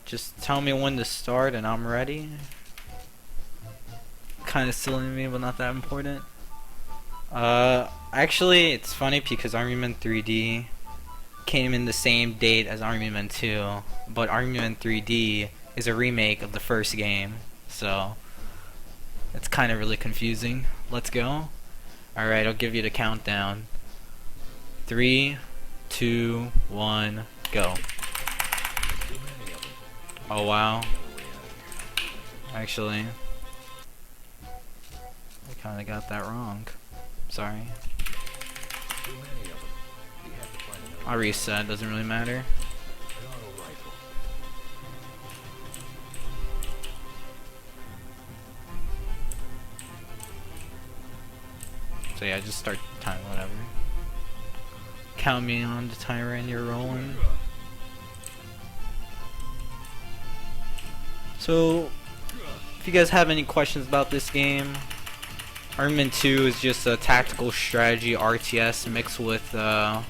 Just tell me when to start and I'm ready. Kinda silly to me, but not that important. Actually, it's funny because Army Men 3D came in the same date as Army Men 2, but Army Men 3D is a remake of the first game, so it's kinda really confusing. Let's go. Alright, I'll give you the countdown. 3, 2, 1, go. Oh wow. Actually, I kinda got that wrong. Sorry. I'll reset, doesn't really matter. So yeah, just start time, whatever. Count me on the timer and you're rolling. So, if you guys have any questions about this game, Army Men 2 is just a tactical strategy RTS mixed with a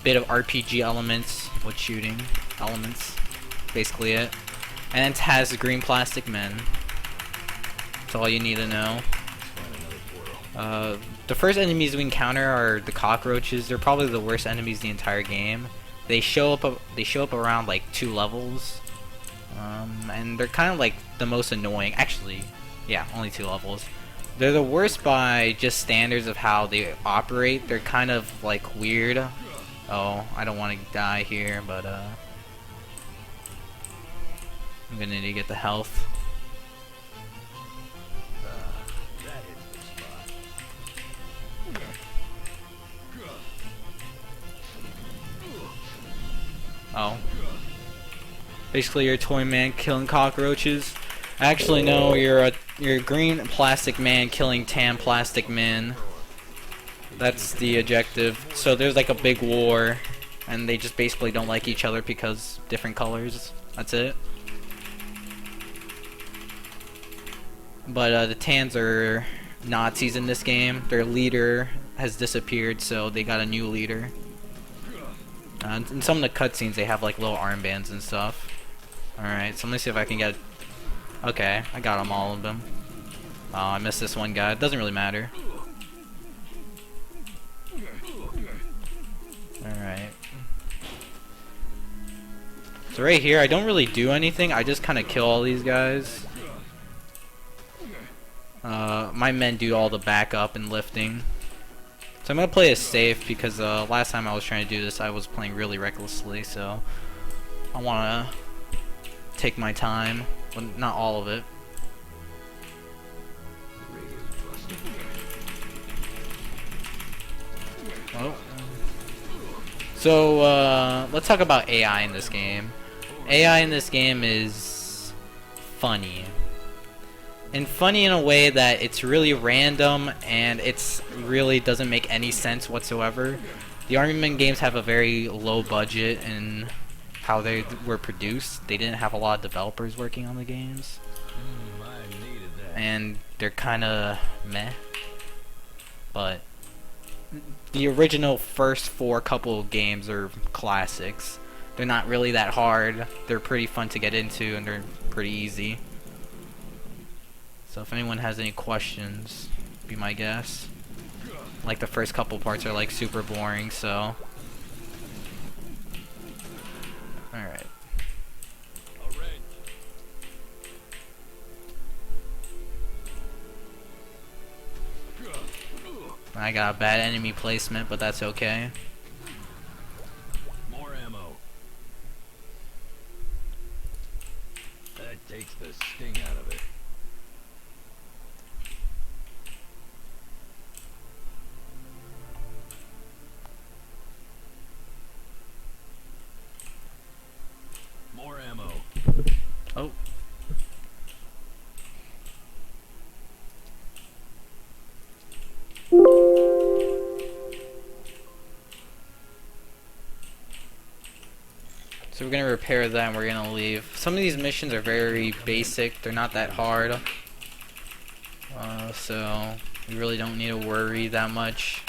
bit of RPG elements with shooting elements. Basically it. And it has green plastic men. That's all you need to know. The first enemies we encounter are the cockroaches. They're probably the worst enemies in the entire game. They show up around like 2 levels. And they're kind of like the most annoying. Actually, yeah, only 2 levels. They're the worst by just standards of how they operate. They're kind of like weird. Oh, I don't want to die here, but I'm gonna need to get the health. Oh. Basically, you're a toy man killing cockroaches. Actually, no, you're a green plastic man killing tan plastic men. That's the objective. So there's like a big war, and they just basically don't like each other because different colors. That's it. But the tans are Nazis in this game. Their leader has disappeared, so they got a new leader. In some of the cutscenes, they have like little armbands and stuff. Alright, so let me see if I can get... Okay, I got them, all of them. Oh, I missed this one guy. It doesn't really matter. Alright. So right here, I don't really do anything. I just kind of kill all these guys. My men do all the backup and lifting. So I'm going to play it safe because last time I was trying to do this, I was playing really recklessly. So I want to take my time. Well, not all of it. Oh. So, let's talk about AI in this game. AI in this game is funny. And funny in a way that it's really random and it's really doesn't make any sense whatsoever. The Army Men games have a very low budget in how they were produced. They didn't have a lot of developers working on the games. And they're kinda meh. But the original first 4 couple of games are classics. They're not really that hard. They're pretty fun to get into and they're pretty easy. So if anyone has any questions, be my guest. Like the first couple parts are like super boring, so. Alright. I got a bad enemy placement, but that's okay. More ammo. That takes the sting out of it. More ammo. Oh. So we're gonna repair that and we're gonna leave. Some of these missions are very basic, they're not that hard. So you really don't need to worry that much.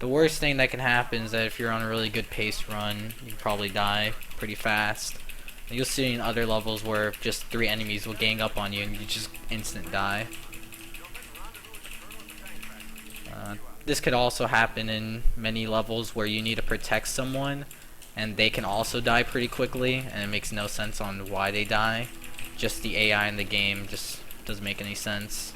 The worst thing that can happen is that if you're on a really good pace run, you probably die pretty fast. You'll see in other levels where just 3 enemies will gang up on you and you just instant die. This could also happen in many levels where you need to protect someone and they can also die pretty quickly, and it makes no sense on why they die. Just the AI in the game just doesn't make any sense.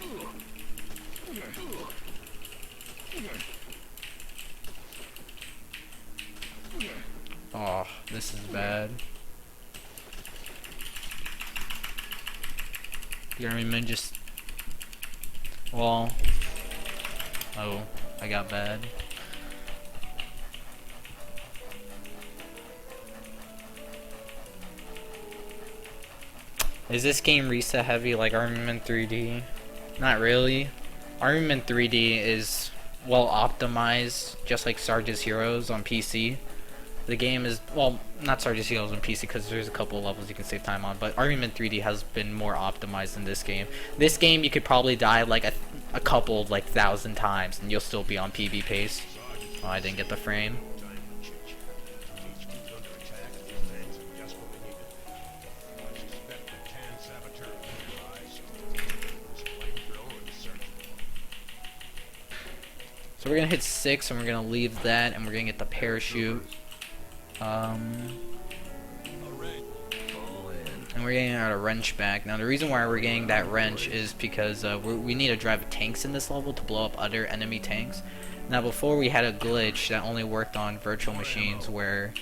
Oh, this is bad. The army men just... Well... Oh, I got bad. Is this game reset heavy like Army Men 3D? Not really. Army Men 3D is well optimized, just like Sarge's Heroes on PC. The game is, well, not Sarge's Heroes on PC because there's a couple of levels you can save time on, but Army Men 3D has been more optimized than this game. This game you could probably die like a couple, like 1,000 times and you'll still be on PB pace. Oh, I didn't get the frame. So we're gonna hit 6 and we're gonna leave that and we're gonna get the parachute. And we're getting our wrench back. Now the reason why we're getting that wrench is because we need to drive tanks in this level to blow up other enemy tanks. Now before we had a glitch that only worked on virtual machines where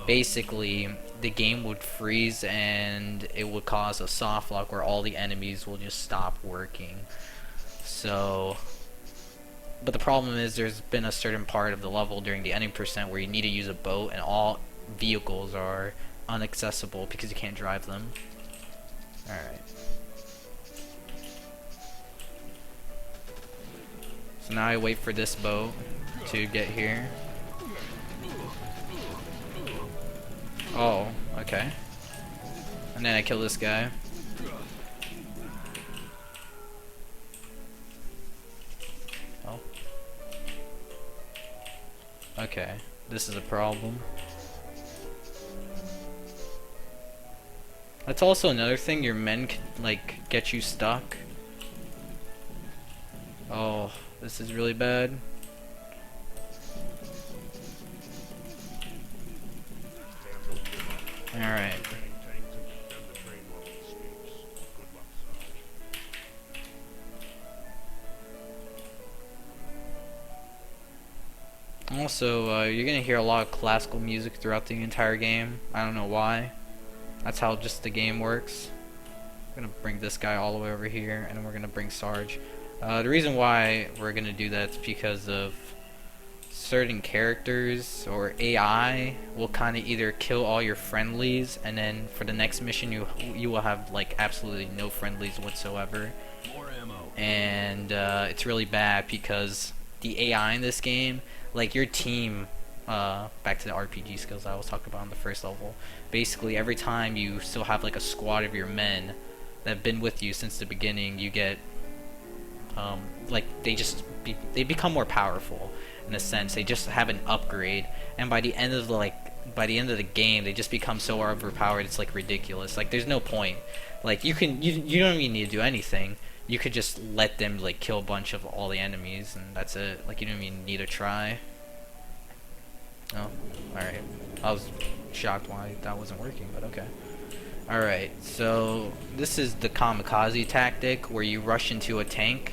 basically the game would freeze and it would cause a soft lock where all the enemies will just stop working. So... But the problem is there's been a certain part of the level during the ending percent where you need to use a boat and all vehicles are inaccessible because you can't drive them. Alright. So now I wait for this boat to get here. Oh, okay. And then I kill this guy. Oh. Okay, this is a problem. That's also another thing, your men can, like, get you stuck. Oh, this is really bad. Alright. Also, you're gonna hear a lot of classical music throughout the entire game. I don't know why. That's how just the game works. I'm gonna bring this guy all the way over here, and then we're gonna bring Sarge. The reason why we're gonna do that is because of certain characters or AI will kind of either kill all your friendlies, and then for the next mission you will have like absolutely no friendlies whatsoever. More ammo. And it's really bad because the AI in this game, like your team, back to the RPG skills I was talking about in the first level, basically every time you still have like a squad of your men that have been with you since the beginning, you get like they become more powerful in a sense. They just have an upgrade, and by the end of the game they just become so overpowered it's like ridiculous. Like there's no point. Like you don't even need to do anything. You could just let them like kill a bunch of all the enemies and that's it. Like you don't even need to try. Oh, alright. I was shocked why that wasn't working, but okay. Alright, so this is the kamikaze tactic where you rush into a tank,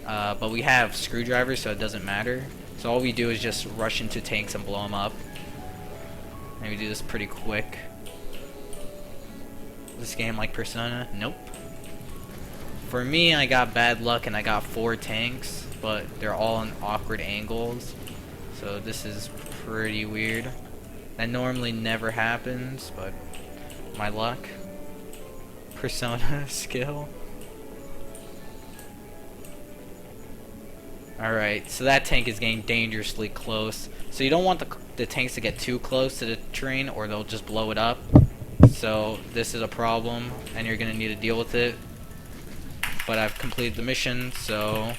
but we have screwdrivers so it doesn't matter. So all we do is just rush into tanks and blow them up. And we do this pretty quick. This game like Persona? Nope. For me, I got bad luck and I got 4 tanks, but they're all in awkward angles. So this is pretty weird. That normally never happens, but my luck. Persona skill. Alright, so that tank is getting dangerously close. So you don't want the tanks to get too close to the train or they'll just blow it up. So this is a problem and you're going to need to deal with it. But I've completed the mission, so...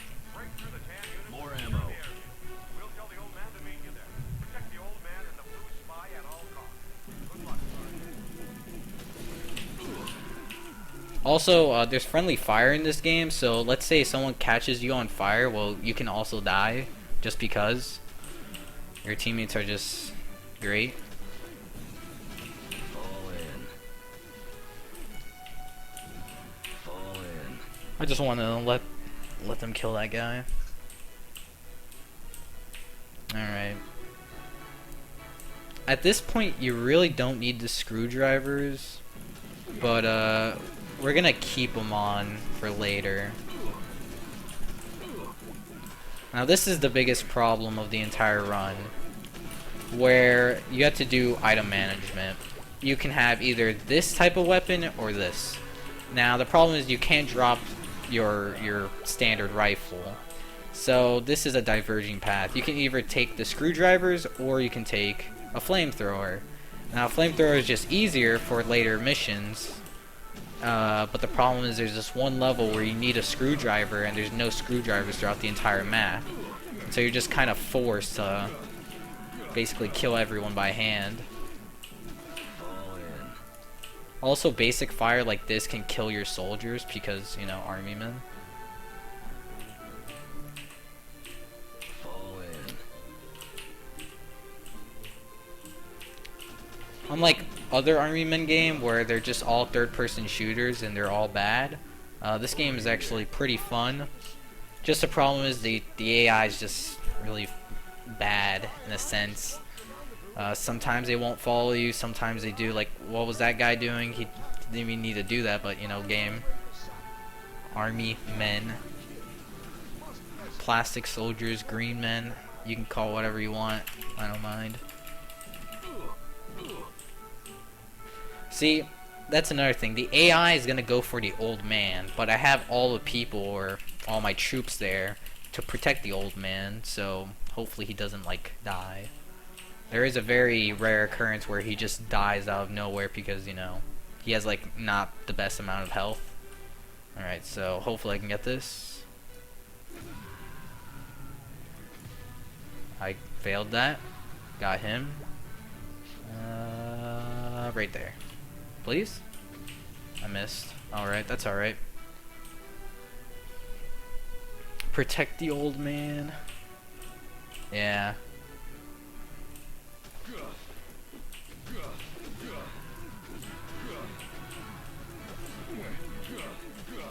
More ammo. Also, there's friendly fire in this game, so let's say someone catches you on fire, well, you can also die, just because. Your teammates are just great. Fall in. Fall in. I just want to let them kill that guy. Alright. At this point, you really don't need the screwdrivers, but we're gonna keep them on for later. Now this is the biggest problem of the entire run, where you have to do item management. You can have either this type of weapon or this. Now the problem is you can't drop your standard rifle. So this is a diverging path. You can either take the screwdrivers or you can take a flamethrower. Now a flamethrower is just easier for later missions. But the problem is there's this one level where you need a screwdriver and there's no screwdrivers throughout the entire map. So you're just kind of forced to basically kill everyone by hand. Fall in. Also, basic fire like this can kill your soldiers because, you know, army men. Fall in. Unlike other Army Men game where they're just all third-person shooters and they're all bad, this game is actually pretty fun. Just the problem is the AI is just really bad in a sense. Sometimes they won't follow you, sometimes they do. Like, what was that guy doing? He didn't even need to do that, but you know, game. Army Men. Plastic soldiers, green men. You can call whatever you want. I don't mind. See, that's another thing. The AI is gonna go for the old man, but I have all the people or all my troops there to protect the old man, so hopefully he doesn't like die. There is a very rare occurrence where he just dies out of nowhere because, you know, he has like not the best amount of health. Alright, so hopefully I can get this. I failed that. Got him. Right there. Please? I missed. Alright, that's alright. Protect the old man. Yeah.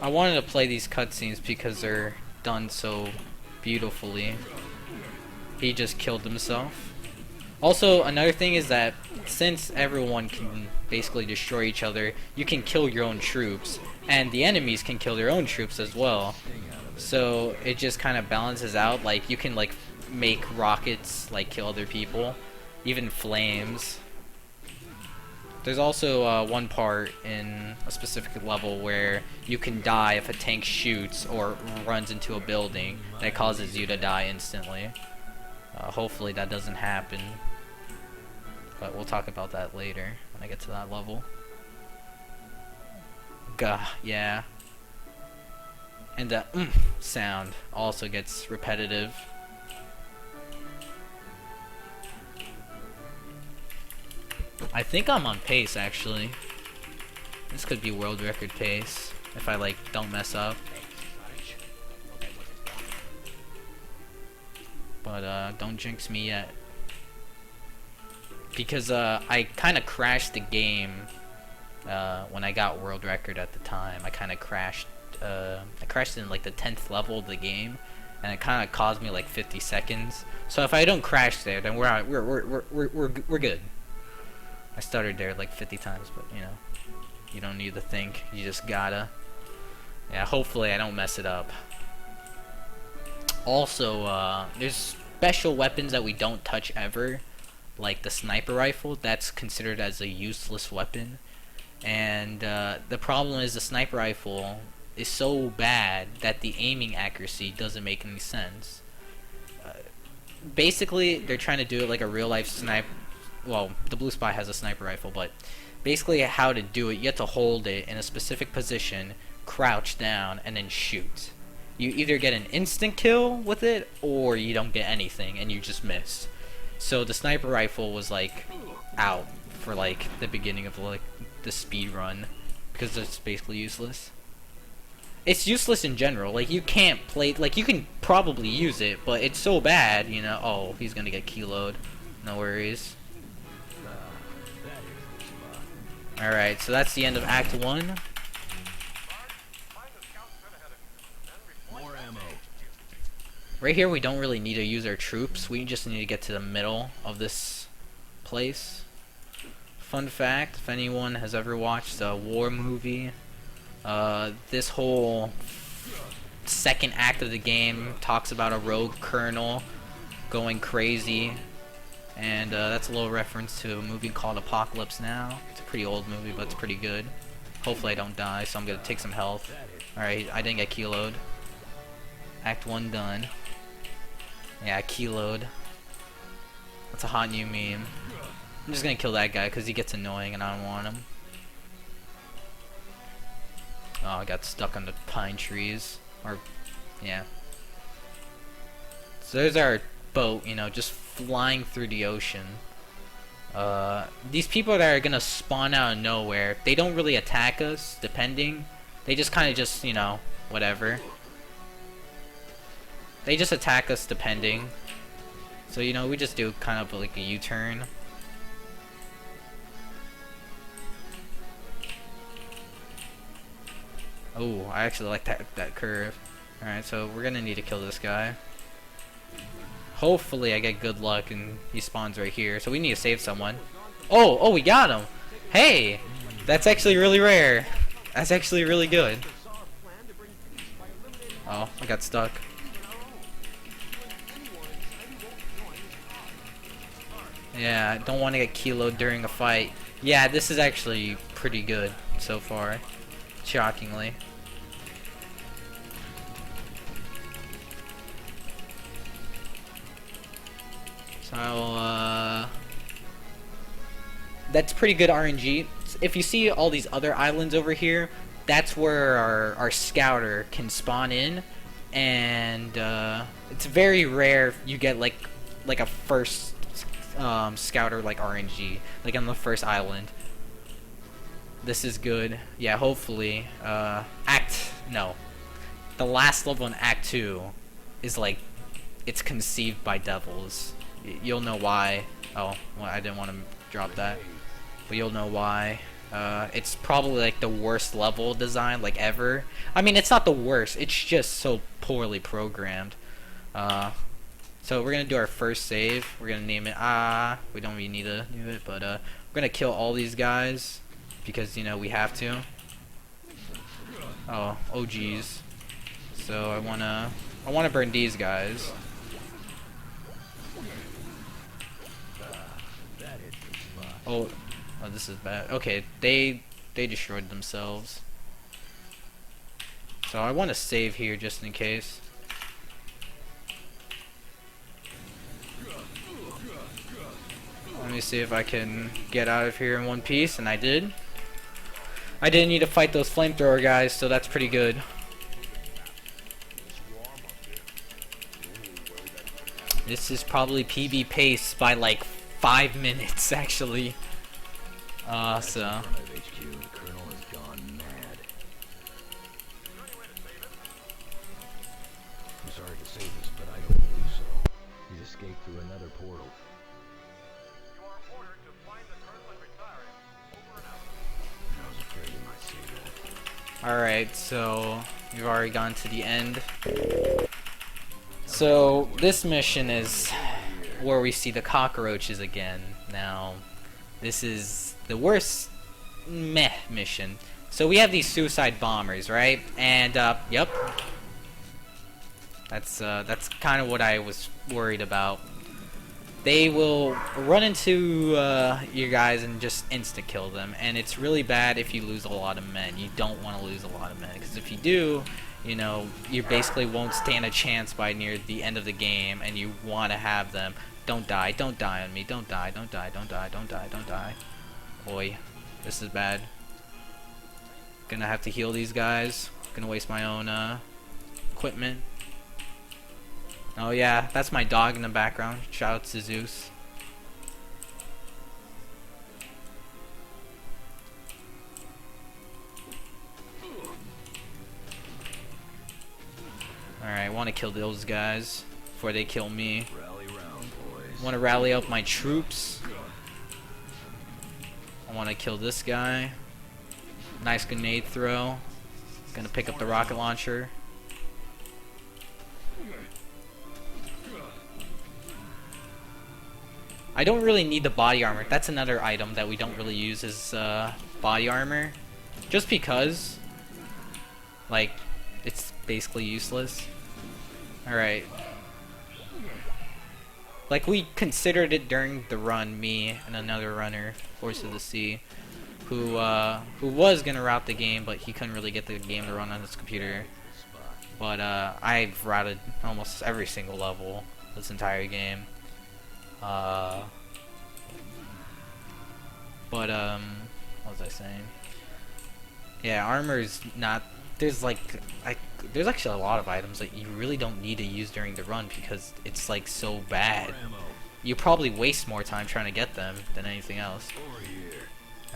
I wanted to play these cutscenes because they're done so beautifully. He just killed himself. Also, another thing is that since everyone can basically destroy each other, you can kill your own troops, and the enemies can kill their own troops as well. So it just kind of balances out. Like, you can like make rockets like kill other people, even flames. There's also one part in a specific level where you can die if a tank shoots or runs into a building that causes you to die instantly. Hopefully that doesn't happen, but we'll talk about that later when I get to that level. Gah, yeah. And the sound also gets repetitive. I think I'm on pace actually. This could be world record pace if I like don't mess up. But don't jinx me yet. Because I kind of crashed the game when I got world record at the time. I kind of crashed. I crashed in like the 10th level of the game, and it kind of caused me like 50 seconds. So if I don't crash there, then we're good. I stuttered there like 50 times, but you know, you don't need to think. You just gotta. Yeah, hopefully I don't mess it up. Also, there's special weapons that we don't touch ever, like the sniper rifle. That's considered as a useless weapon, and the problem is the sniper rifle is so bad that the aiming accuracy doesn't make any sense. Basically, they're trying to do it like a real-life sniper. Well, the Blue Spy has a sniper rifle, but basically how to do it, you have to hold it in a specific position, crouch down, and then shoot. You either get an instant kill with it, or you don't get anything, and you just miss. So the sniper rifle was like out for like the beginning of like the speed run, because it's basically useless. It's useless in general. Like, you can't play, like, you can probably use it, but it's so bad, you know. Oh, he's gonna get kiloed. No worries. Alright, so that's the end of Act 1. More ammo. Right here, we don't really need to use our troops. We just need to get to the middle of this place. Fun fact, if anyone has ever watched a war movie, this whole second act of the game talks about a rogue colonel going crazy. And that's a little reference to a movie called Apocalypse Now. It's a pretty old movie, but it's pretty good. Hopefully I don't die, so I'm going to take some health. Alright, I didn't get kiloed. Act 1 done. Yeah, kiloed. That's a hot new meme. I'm just going to kill that guy because he gets annoying and I don't want him. Oh, I got stuck on the pine trees. Or, yeah. So there's our boat, you know, just flying through the ocean. These people that are gonna spawn out of nowhere, they don't really attack us, depending. They just kind of just, you know, whatever. They just attack us depending. So, you know, we just do kind of like a U-turn. Oh, I actually like that curve. Alright, so we're gonna need to kill this guy. Hopefully I get good luck and he spawns right here. So we need to save someone. Oh, we got him! Hey! That's actually really rare. That's actually really good. Oh, I got stuck. Yeah, I don't want to get kiloed during a fight. Yeah, this is actually pretty good so far. Shockingly. So, that's pretty good RNG. If you see all these other islands over here, that's where our scouter can spawn in, and it's very rare you get like a first scouter like RNG, like on the first island. This is good. Yeah, hopefully. The last level in Act 2 is like, it's conceived by devils. You'll know why. Oh, well, I didn't want to drop that. But you'll know why. It's probably like the worst level design like ever. I mean, it's not the worst. It's just so poorly programmed. So we're gonna do our first save. We're gonna name it. We don't really need to do it, but we're gonna kill all these guys because you know we have to. Oh geez. So I wanna burn these guys. Oh, this is bad. Okay, they destroyed themselves. So I want to save here just in case. Let me see if I can get out of here in one piece, and I did. I didn't need to fight those flamethrower guys, so that's pretty good. This is probably PB pace by like 5 minutes, actually. So. HQ, the Colonel has gone mad. I'm sorry to say this, but I don't believe so. He's escaped through another portal. You are ordered to find the Colonel and retire him. Over and out. I was afraid you might say that. Alright, so we've already gone to the end. So this mission is where we see the cockroaches again. Now, this is the worst mission. So we have these suicide bombers, right? And yep, that's kind of what I was worried about. They will run into you guys and just insta kill them, and it's really bad if you lose a lot of men. You don't want to lose a lot of men, because if you do, you know, you basically won't stand a chance by near the end of the game, and you want to have them. Don't die on me, don't die, don't die, don't die, don't die, don't die. Boy, this is bad. Gonna have to heal these guys. Gonna waste my own equipment. Oh yeah, that's my dog in the background. Shout out to Zeus. want to kill those guys before they kill me. Rally round, boys. I want to rally up my troops. I want to kill this guy. Nice grenade throw. Gonna pick up the rocket launcher. I don't really need the body armor. That's another item that we don't really use is body armor. Just because, like, it's basically useless. Alright. Like, we considered it during the run, me and another runner, Force of the Sea, who was gonna route the game, but he couldn't really get the game to run on his computer. But I've routed almost every single level this entire game. What was I saying? Yeah, armor's not. There's there's actually a lot of items that you really don't need to use during the run because it's like so bad. You probably waste more time trying to get them than anything else.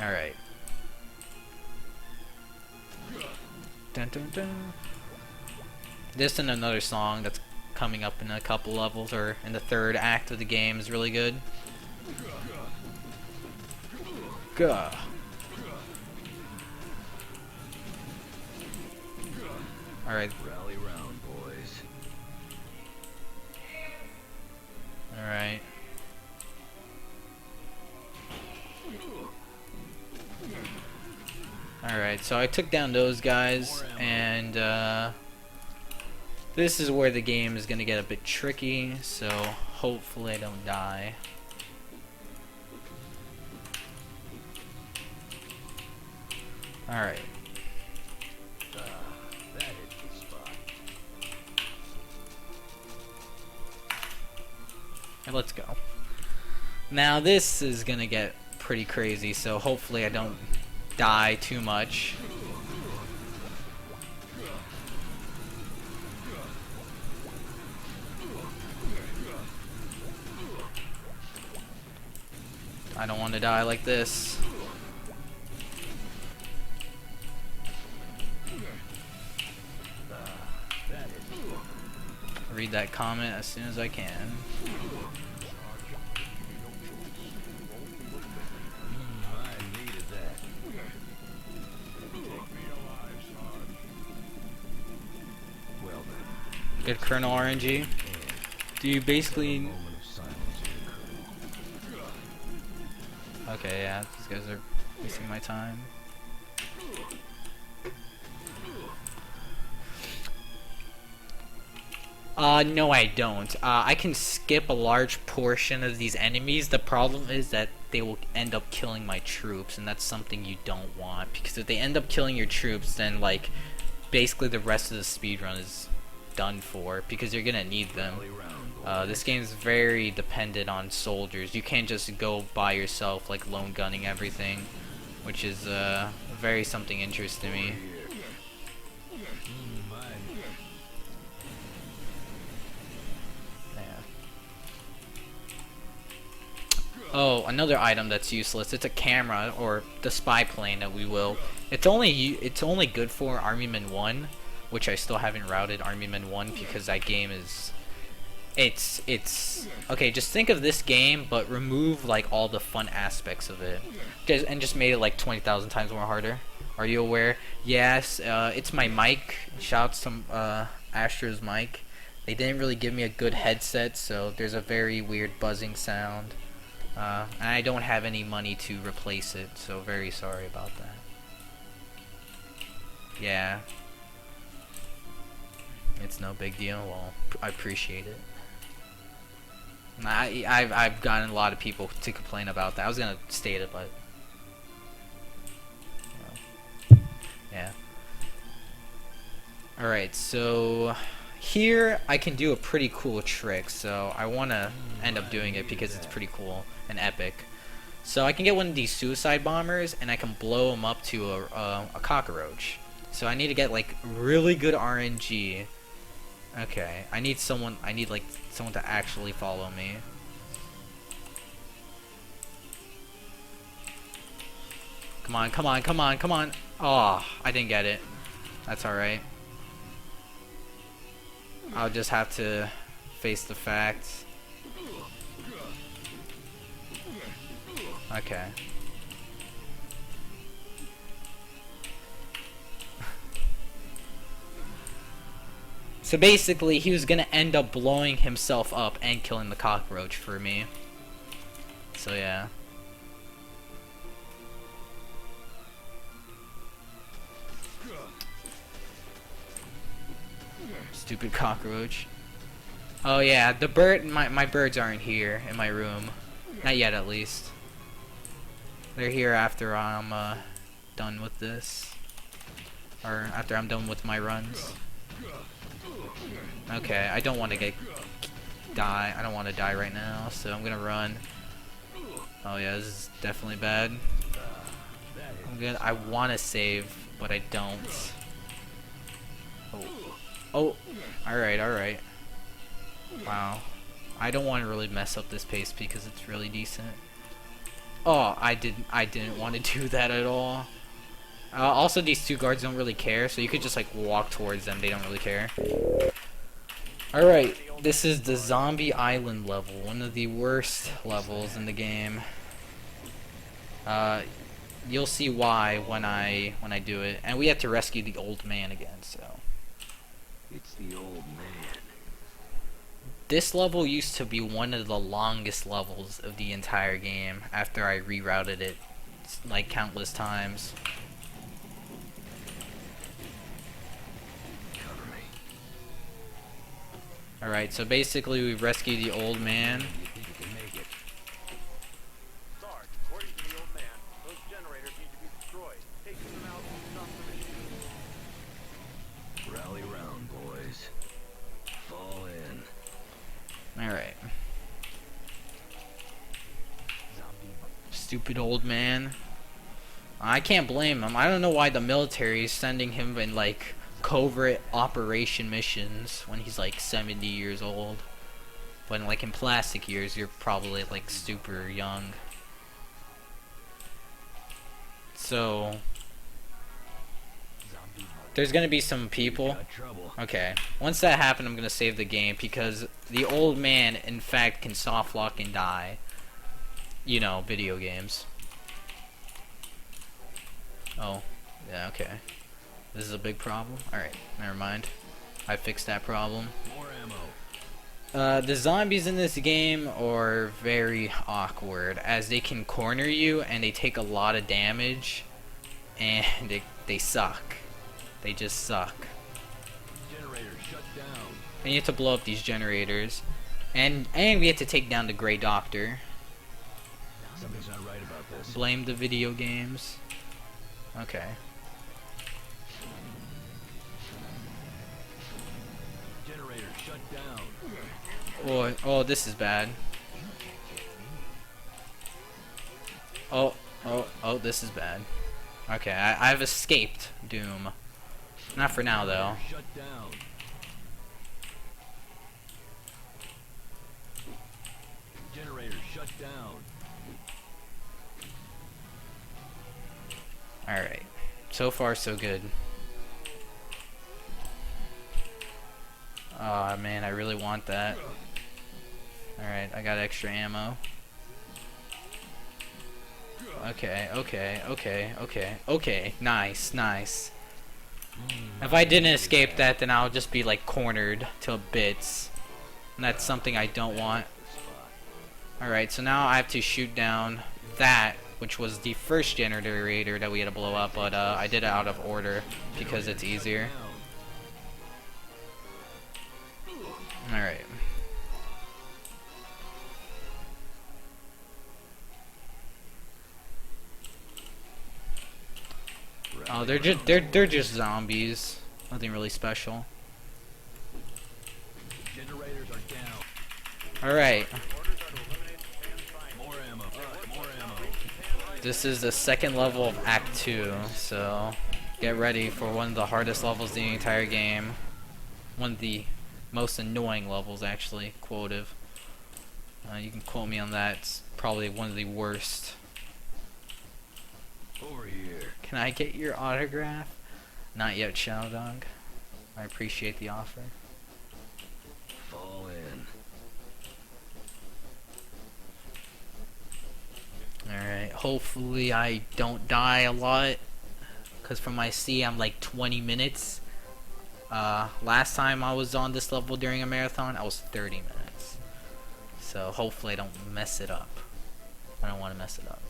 All right. Dun, dun, dun. This and another song that's coming up in a couple levels or in the third act of the game is really good. Gah. Alright. Rally round, boys. Alright. Alright, so I took down those guys, and this is where the game is gonna get a bit tricky, so hopefully I don't die. Alright. That hits the spot. And let's go. Now this is gonna get pretty crazy, so hopefully I don't die too much. I don't want to die like this. Read that comment as soon as I can. I needed that. Well then. Good Colonel RNG. Do you basically... Moment of silence here, Colonel. Okay, yeah, these guys are wasting my time. No I don't. I can skip a large portion of these enemies. The problem is that they will end up killing my troops, and that's something you don't want. Because if they end up killing your troops, then, like, basically the rest of the speedrun is done for, because you're gonna need them. Rally round, boys. This game is very dependent on soldiers. You can't just go by yourself, like, lone gunning everything, which is, very something interesting to me. Oh, another item that's useless. It's a camera, or the spy plane that we will. It's only good for Army Men 1, which I still haven't routed Army Men 1 because that game is it's okay, just think of this game but remove like all the fun aspects of it. Just made it like 20,000 times more harder. Are you aware? Yes, it's my mic. Shouts to Astra's mic. They didn't really give me a good headset, so there's a very weird buzzing sound. And I don't have any money to replace it, so very sorry about that. Yeah. It's no big deal. Well, I appreciate it. I've gotten a lot of people to complain about that. I was gonna state it, but yeah. Alright, so here I can do a pretty cool trick, so I want to end up doing it because it's pretty cool and epic. So I can get one of these suicide bombers and I can blow them up to a cockroach. So I need to get like really good RNG. Okay, I need like someone to actually follow me. Come on, come on, come on, come on. Oh, I didn't get it. That's alright. I'll just have to face the facts. Okay. So basically, he was gonna end up blowing himself up and killing the cockroach for me. So yeah. Stupid cockroach. Oh yeah, the bird. My birds aren't here in my room, not yet at least. They're here after I'm done with this, or after I'm done with my runs. Okay, I don't want to die. I don't want to die right now, so I'm gonna run. Oh yeah, this is definitely bad. I want to save, but I don't. Oh, alright, alright. Wow. I don't want to really mess up this pace because it's really decent. Oh, I didn't want to do that at all. Also, these two guards don't really care, so you could just like walk towards them. They don't really care. Alright, this is the Zombie Island level, one of the worst levels in the game. You'll see why when I do it. And we have to rescue the old man again, so. It's the old man. This level used to be one of the longest levels of the entire game after I rerouted it like countless times. Cover me. Alright, so basically we rescue the old man. You think you can make it? Sarge, according to the old man, those generators need to be destroyed. Taking them out will stop the mission. Rally round, boys. Fall in. Alright. Stupid old man. I can't blame him. I don't know why the military is sending him in like covert operation missions when he's like 70 years old. When like in plastic years you're probably like super young. So there's gonna be some people. Got trouble. Okay, once that happened, I'm gonna save the game because the old man, in fact, can soft lock and die. You know, video games. Oh, yeah, okay. This is a big problem. Alright, never mind. I fixed that problem. More ammo. The zombies in this game are very awkward, as they can corner you and they take a lot of damage, and they suck. They just suck. Generator shut down. And you have to blow up these generators. And we have to take down the Grey Doctor. Something's not right about this. Blame the video games. Okay. Generator shut down. Oh, this is bad. Oh, this is bad. Okay, I've escaped doom. Not for now, though. Shut down. Generator shut down. Alright. So far, so good. Aw, man, I really want that. Alright, I got extra ammo. Okay, nice. If I didn't escape that, then I'll just be like cornered to bits. And that's something I don't want. Alright, so now I have to shoot down that, which was the first generator that we had to blow up, but I did it out of order because it's easier. Alright. Oh, they're just zombies. Nothing really special. Generators are down. All right. More ammo. More ammo. This is the second level of Act 2, so get ready for one of the hardest levels in the entire game. One of the most annoying levels, actually. Quotive. You can quote me on that. It's probably one of the worst. Over here. Can I get your autograph? Not yet, Shadow Dog. I appreciate the offer. Alright, hopefully I don't die a lot. Because from my C, I'm like 20 minutes. Last time I was on this level during a marathon, I was 30 minutes. So hopefully I don't mess it up. I don't want to mess it up.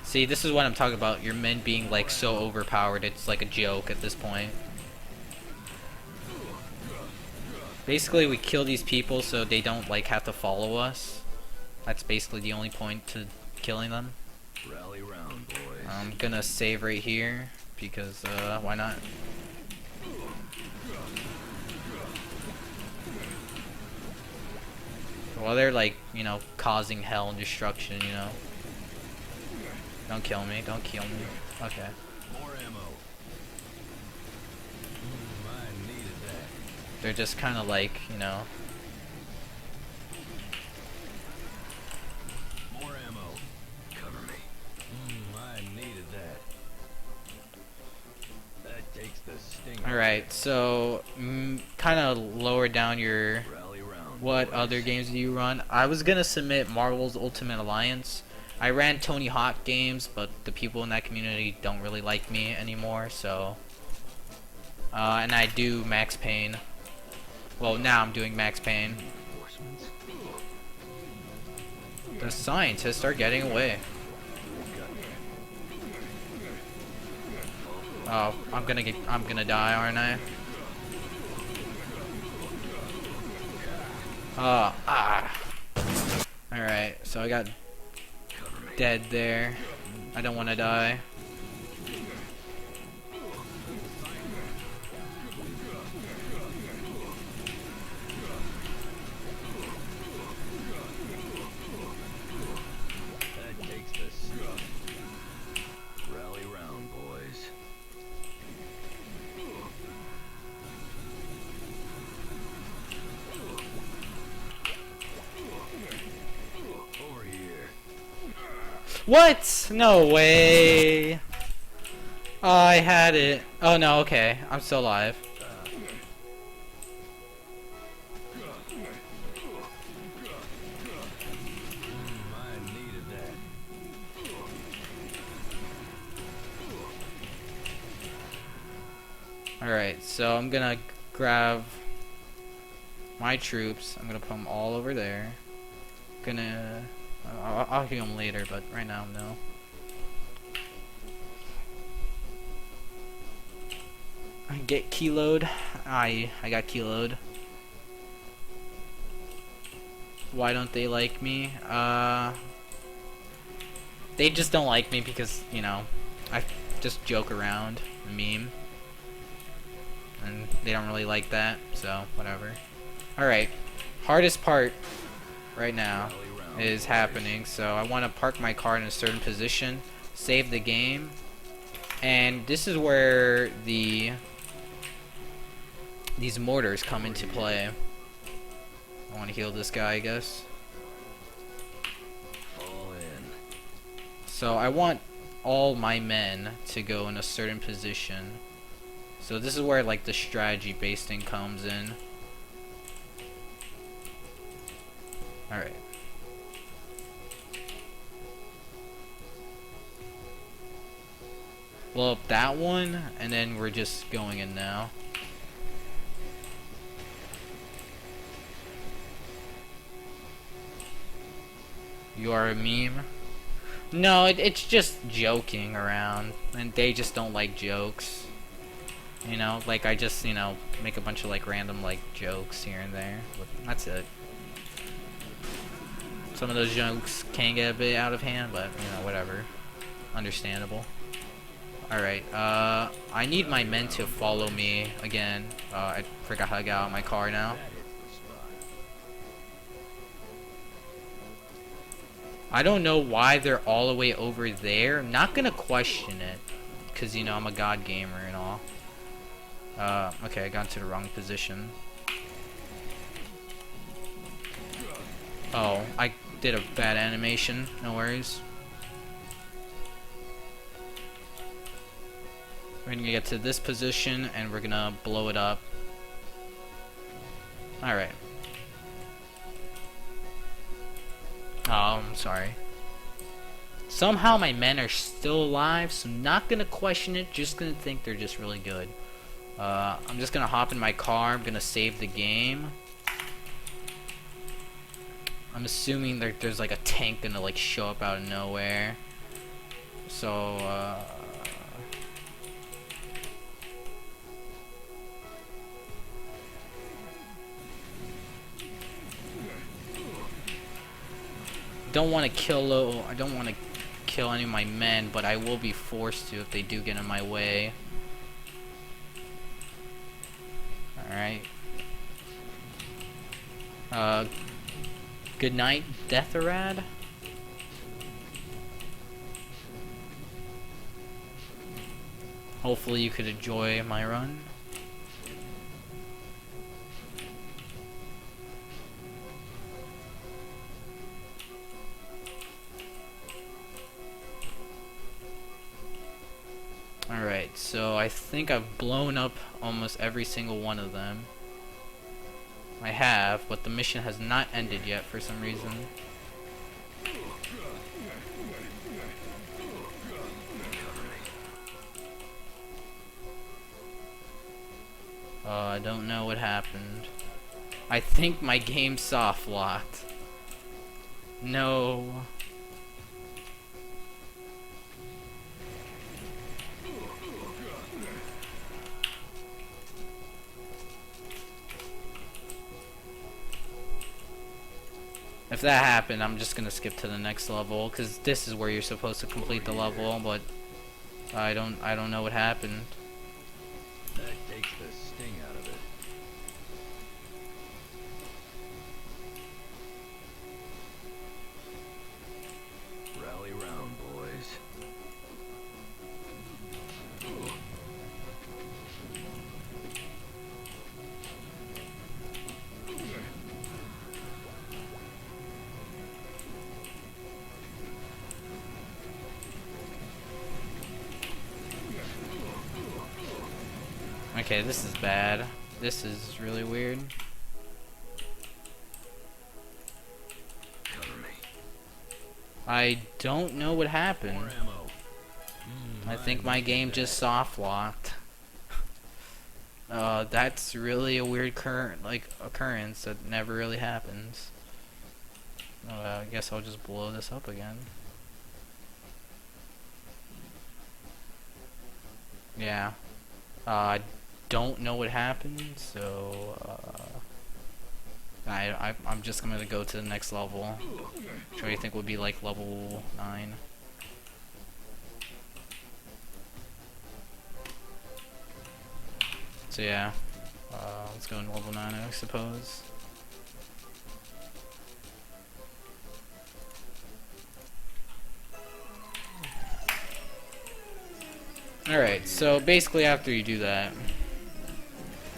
See, this is what I'm talking about. Your men being like so overpowered, it's like a joke at this point. Basically, we kill these people so they don't like have to follow us. That's basically the only point to killing them. Rally round, boys. I'm gonna save right here because why not? While they're like, you know, causing hell and destruction, you know. Don't kill me, don't kill me. Okay. More ammo. I needed that. They're just kind of like, you know. More ammo. Cover me. I needed that. That takes the sting. Alright, so kind of lower down your Rally round. what boys. other games do you run. I was gonna submit Marvel's Ultimate Alliance. I ran Tony Hawk games, but the people in that community don't really like me anymore, so and I do Max Payne. Well, now I'm doing Max Payne. Reinforcements. The scientists are getting away. Oh, I'm gonna die, aren't I? Alright, so I got dead there. I don't want to die. That takes the sting. Rally round, boys. Over here. What? No way. Oh, I had it. Oh no, okay. I'm still alive. I needed that. Alright, so I'm gonna grab my troops. I'm gonna put them all over there. I'll heal them later, but right now, no. I get kiloed. I got kiloed. Why don't they like me? They just don't like me because, you know, I just joke around, meme. And they don't really like that, so whatever. Alright, hardest part right now is happening, so I want to park my car in a certain position, save the game, and this is where these mortars come into play. I want to heal this guy, I guess. Fall in. So I want all my men to go in a certain position. So this is where like the strategy based thing comes in. Alright. Blow up that one, and then we're just going in now. You are a meme? No, it's just joking around, and they just don't like jokes. You know, like I just, you know, make a bunch of like random like jokes here and there. But that's it. Some of those jokes can get a bit out of hand, but you know, whatever. Understandable. Alright, I need my men to follow me again. I forgot how to get out of my car now. That is the spot. I don't know why they're all the way over there. I'm not gonna question it, because, you know, I'm a god gamer and all. Okay, I got into the wrong position. Oh, I did a bad animation. No worries. We're gonna get to this position and we're gonna blow it up. Alright. Oh, I'm sorry. Somehow my men are still alive, so I'm not gonna question it, just gonna think they're just really good. I'm just gonna hop in my car, I'm gonna save the game. I'm assuming there's like a tank gonna like show up out of nowhere. So, don't want to kill. I don't want to kill any of my men, but I will be forced to if they do get in my way. All right. Good night, Deatharad. Hopefully you could enjoy my run. Alright, so I think I've blown up almost every single one of them. I have, but the mission has not ended yet for some reason. I don't know what happened. I think my game soft locked. No. If that happened, I'm just gonna skip to the next level, because this is where you're supposed to complete the level, but I don't know what happened. That takes the sting out of it. Rally round, boys. Okay, this is bad. This is really weird. Cover me. I don't know what happened. More ammo. I think my game just soft locked. That's really a weird occurrence that never really happens. I guess I'll just blow this up again. Yeah. I don't know what happened, so I'm just gonna go to the next level, which I think would be like level 9. So yeah, let's go in level 9, I suppose. Alright, so basically after you do that,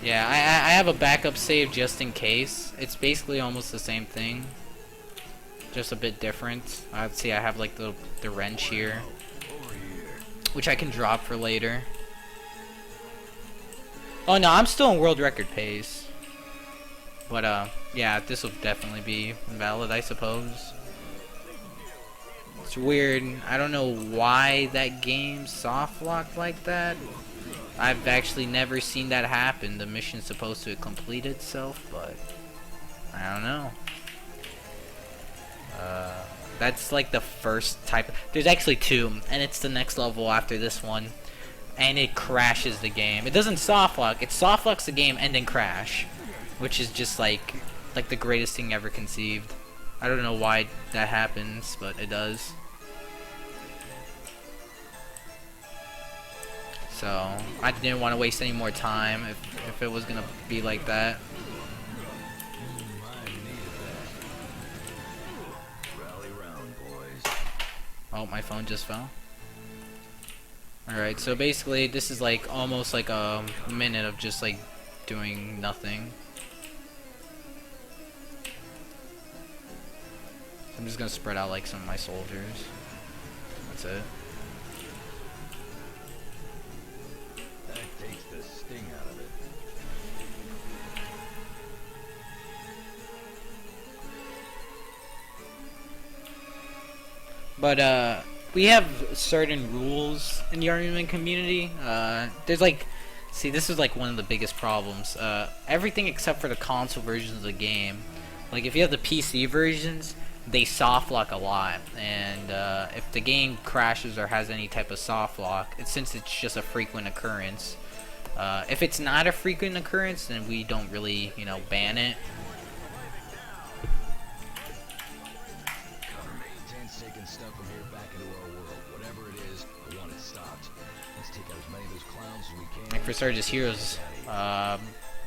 yeah, I have a backup save just in case. It's basically almost the same thing, just a bit different. See, I have like the wrench here, which I can drop for later. Oh no, I'm still in world record pace. But yeah, this will definitely be invalid, I suppose. It's weird. I don't know why that game soft locked like that. I've actually never seen that happen. The mission's supposed to complete itself, but I don't know. That's like the first type. There's actually 2, and it's the next level after this one, and it crashes the game. It doesn't soft lock. It soft locks the game and then crash, which is just like the greatest thing ever conceived. I don't know why that happens, but it does. So I didn't want to waste any more time if it was gonna be like that. Rally round, boys. Oh, my phone just fell. Alright, so basically this is like almost like a minute of just like doing nothing. I'm just gonna spread out like some of my soldiers. That's it. But we have certain rules in the Argument community. There's like, see, this is like one of the biggest problems. Everything except for the console versions of the game. Like if you have the PC versions, they soft lock a lot, and if the game crashes or has any type of soft lock, since it's just a frequent occurrence. If it's not a frequent occurrence, then we don't really, you know, ban it. Maintain's taking stuff from here back into our world. Whatever it is, I want it stopped. Let's take out as many of those clowns as we can. Like for Surge's Heroes,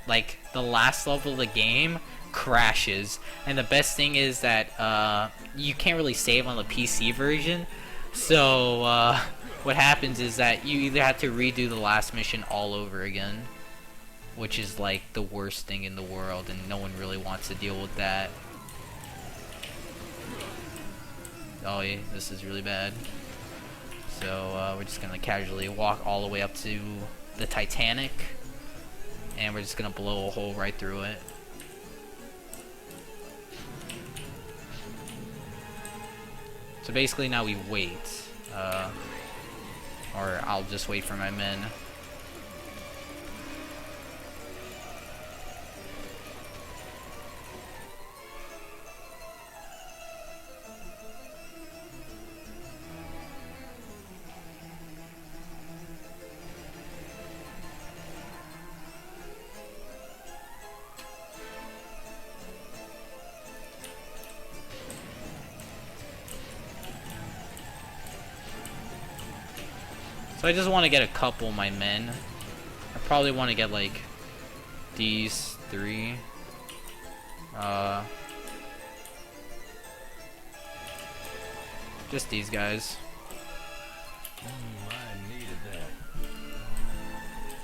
like the last level of the game crashes, and the best thing is that you can't really save on the PC version. So what happens is that you either have to redo the last mission all over again, which is like the worst thing in the world, and no one really wants to deal with that. Oh yeah, this is really bad. So we're just gonna casually walk all the way up to the Titanic, and we're just gonna blow a hole right through it. So basically now we wait, or I'll just wait for my men. So I just want to get a couple of my men. I probably want to get like these three. Just these guys. I needed that.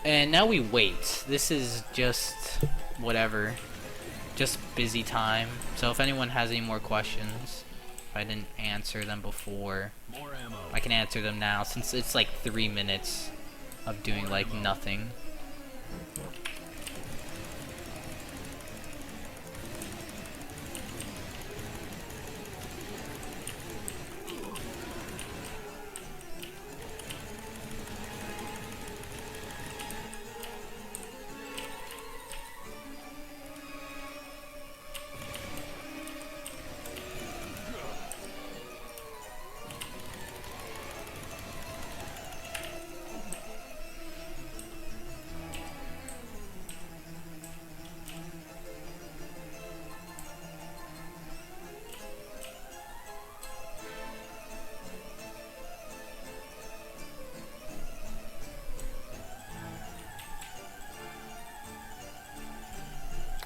And now we wait. This is just whatever. Just busy time. So if anyone has any more questions, if I didn't answer them before, More ammo. I can answer them now, since it's like 3 minutes of doing like nothing.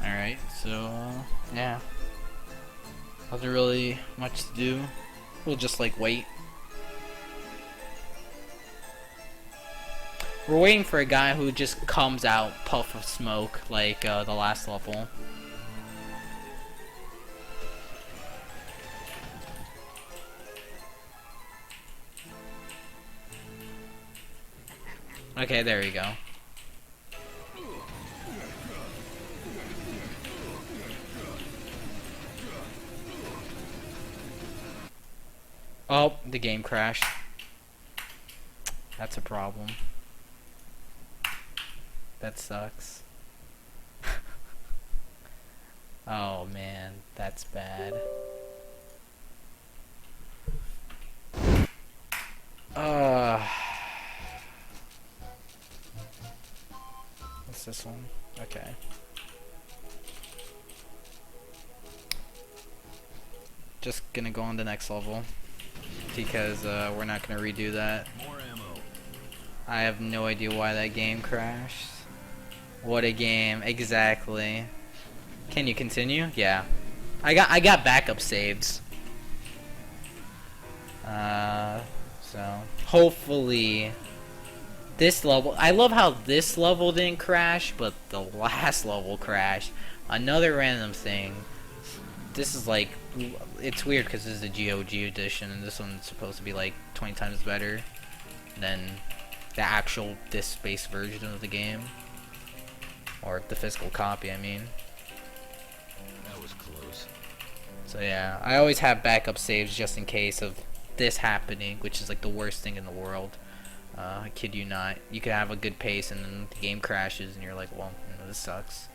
Alright, so, yeah. Nothing really much to do. We'll just, like, wait. We're waiting for a guy who just comes out, puff of smoke, like, the last level. Okay, there you go. Oh, the game crashed. That's a problem. That sucks. Oh man, that's bad. What's this one? Okay. Just gonna go on the next level, because we're not gonna redo that. More ammo. I have no idea why that game crashed. What a game, exactly. Can you continue? Yeah. I got backup saves. So hopefully this level, I love how this level didn't crash, but the last level crashed. Another random thing. This is like, it's weird because this is a GOG edition, and this one's supposed to be like 20 times better than the actual disc-based version of the game, or the physical copy, I mean. That was close. So yeah, I always have backup saves just in case of this happening, which is like the worst thing in the world. I kid you not. You could have a good pace and then the game crashes and you're like, well, this sucks.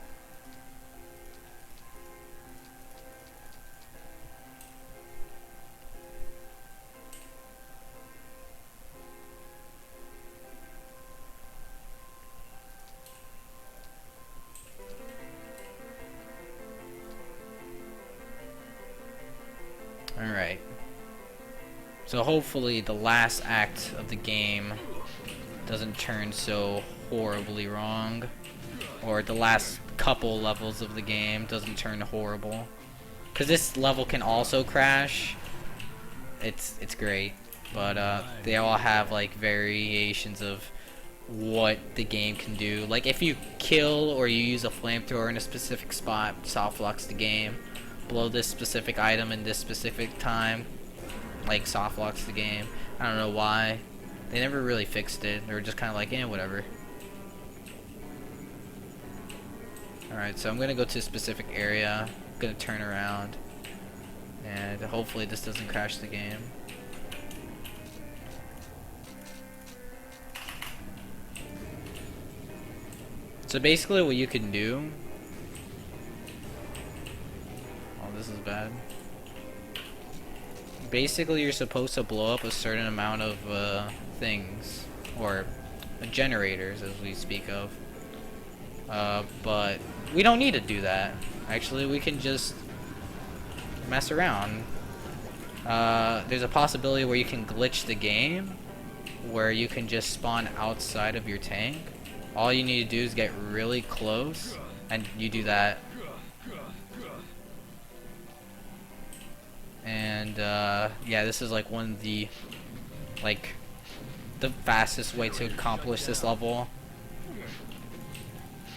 Alright. So hopefully the last act of the game doesn't turn so horribly wrong. Or the last couple levels of the game doesn't turn horrible. Because this level can also crash. It's great. But they all have like variations of what the game can do. Like if you kill or you use a flamethrower in a specific spot, soft locks the game. Blow this specific item in this specific time, like soft locks the game. I don't know why. They never really fixed it. They were just kind of like, whatever. Alright, so I'm gonna go to a specific area. I'm gonna turn around. And hopefully this doesn't crash the game. So basically what you can do... Oh, this is bad. Basically you're supposed to blow up a certain amount of things. Or generators, as we speak of. But we don't need to do that. Actually, we can just mess around. There's a possibility where you can glitch the game, where you can just spawn outside of your tank. All you need to do is get really close, and you do that. And yeah, this is like one of the the fastest way to accomplish this level.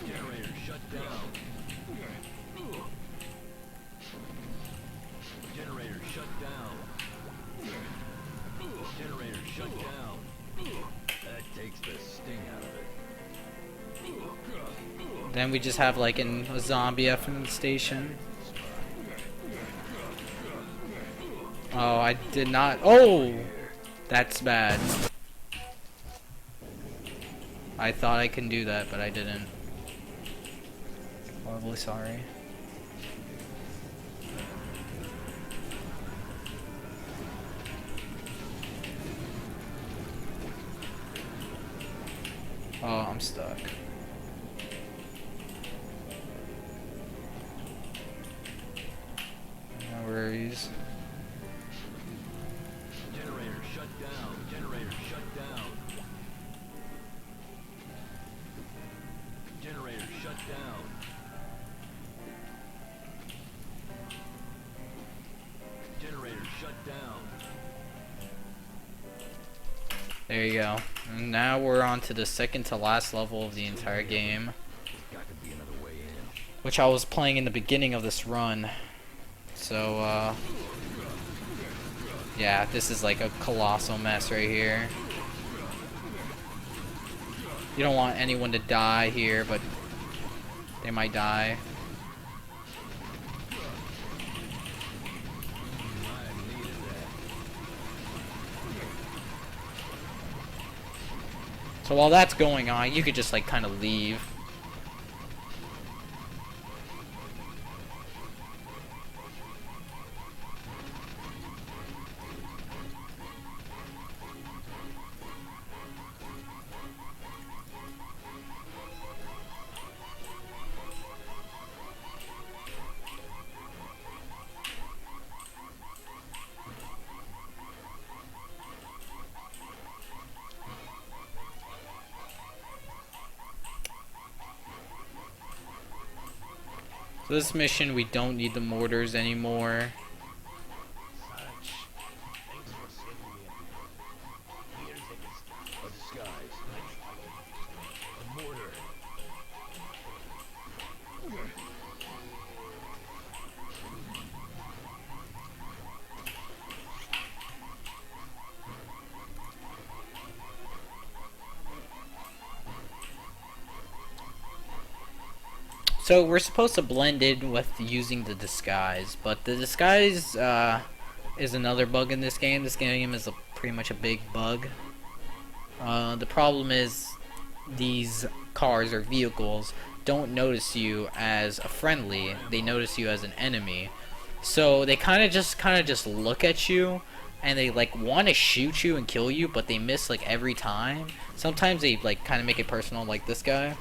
Generator shut down. Generator shut down. Generator shut down. That takes the sting out of it. Then we just have like a zombie FM station. Oh, I did not. Oh, that's bad. I thought I can do that, but I didn't. Horribly sorry. Oh, I'm stuck. No worries. Generator shut down. Generator shut down. Generator shut down. Generator shut down. There you go. And now we're on to the second to last level of the entire game, Got to be another way in. which I was playing in the beginning of this run. So, yeah, this is like a colossal mess right here. You don't want anyone to die here, but they might die. I needed that. So while that's going on, you could just like kind of leave. So this mission, we don't need the mortars anymore. Sarge, thanks for saving me. Here's a disguise. A disguise. A mortar. So we're supposed to blend in with using the disguise, but the disguise is another bug in this game. This game is pretty much a big bug. The problem is these cars or vehicles don't notice you as a friendly. They notice you as an enemy. So they kind of just look at you, and they like want to shoot you and kill you, but they miss like every time. Sometimes they like kind of make it personal, like this guy.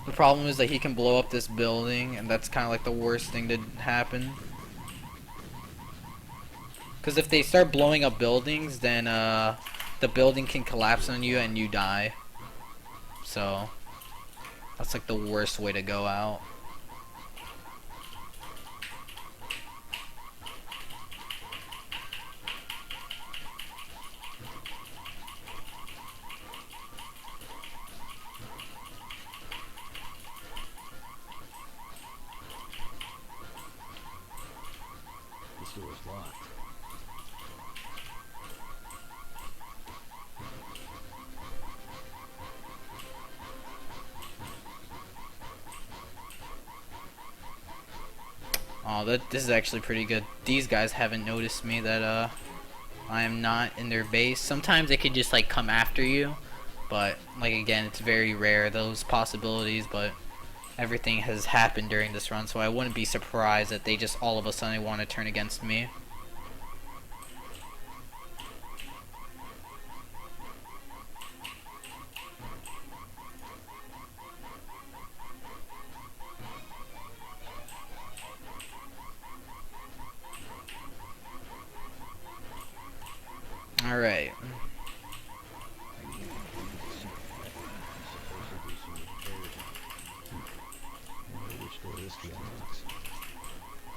The problem is that he can blow up this building, and that's kind of like the worst thing to happen. Because if they start blowing up buildings, then the building can collapse on you and you die. So that's like the worst way to go out. This door's locked. Oh, this is actually pretty good. These guys haven't noticed me that I am not in their base. Sometimes they could just like come after you, but like again, it's very rare those possibilities. But everything has happened during this run, so I wouldn't be surprised that they just all of a sudden want to turn against me. Alright.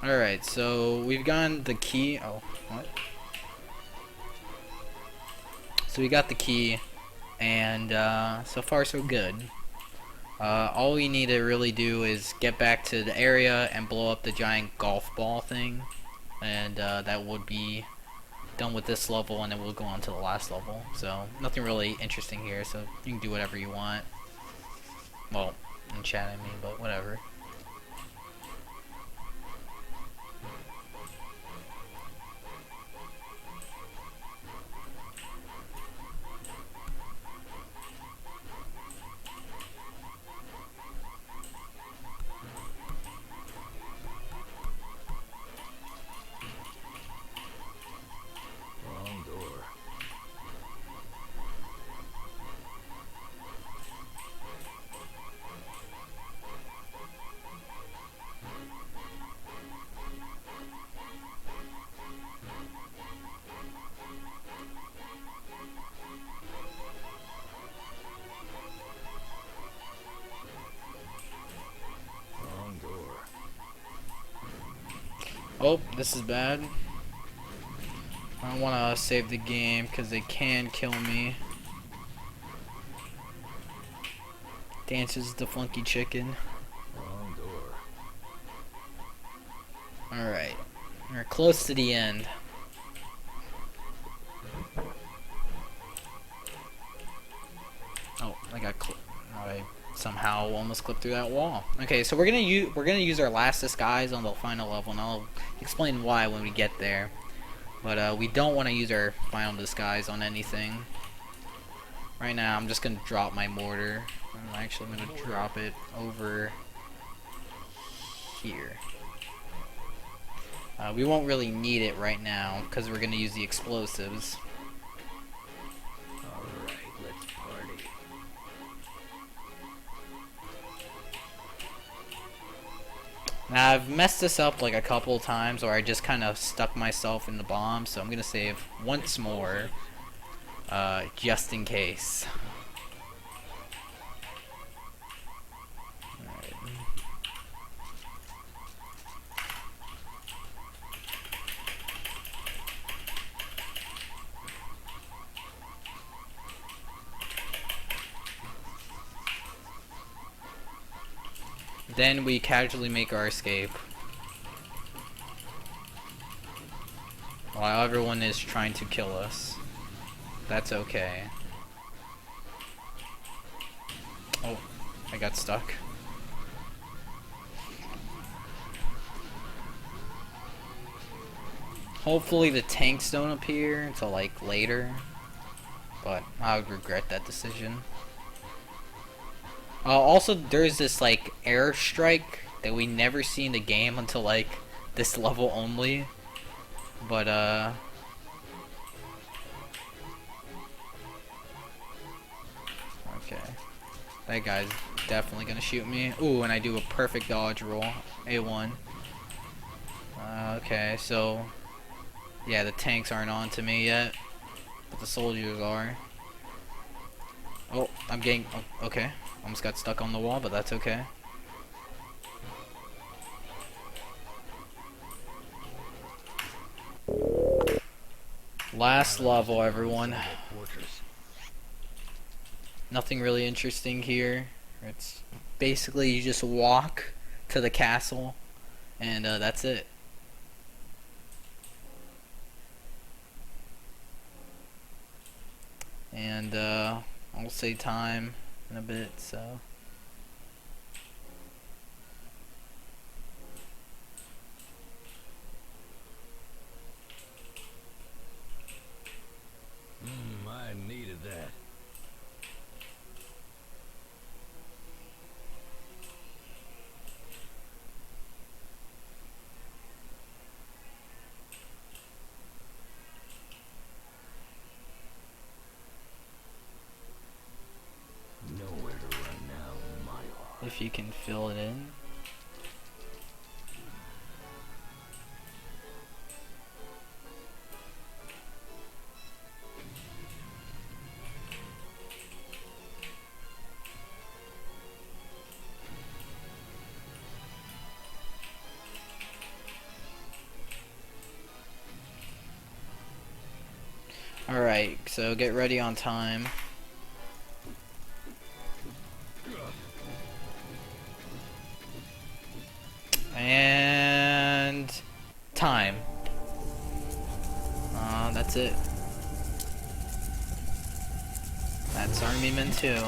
Alright, so we've gotten the key. Oh, what? So we got the key, and so far so good. All we need to really do is get back to the area and blow up the giant golf ball thing, and that would be done with this level, and then we'll go on to the last level. So nothing really interesting here, so you can do whatever you want. Well, in chat I mean, but whatever. Wrong door. Wrong door. Oh, this is bad. I don't want to save the game because they can kill me. Dances the funky chicken. Wrong door. Alright. We're close to the end. Oh, I somehow almost clipped through that wall. Okay, so we're gonna use our last disguise on the final level, and I'll explain why when we get there. But we don't want to use our final disguise on anything. Right now, I'm just gonna drop my mortar. I'm actually gonna drop it over here. We won't really need it right now because we're gonna use the explosives. Alright, let's party. Now I've messed this up like a couple times, or I just kind of stuck myself in the bomb, so I'm gonna save once more, just in case. Alright. Then we casually make our escape. While everyone is trying to kill us. That's okay. Oh, I got stuck. Hopefully the tanks don't appear until like later, but I would regret that decision. Also, there's this like airstrike that we never see in the game until like this level only, but okay, that guy's definitely gonna shoot me. Ooh, and I do a perfect dodge roll, A1. Okay, so yeah, the tanks aren't on to me yet, but the soldiers are. Oh, I'm getting... Oh, okay. Almost got stuck on the wall, but that's okay. Last level, everyone. Fortress. Nothing really interesting here. It's basically you just walk to the castle, and that's it. And I'll say time in a bit, so... I needed that. Nowhere to run now, Milo. If you can fill it in. Alright, so get ready on time. And... time. That's it. That's Army Men 2.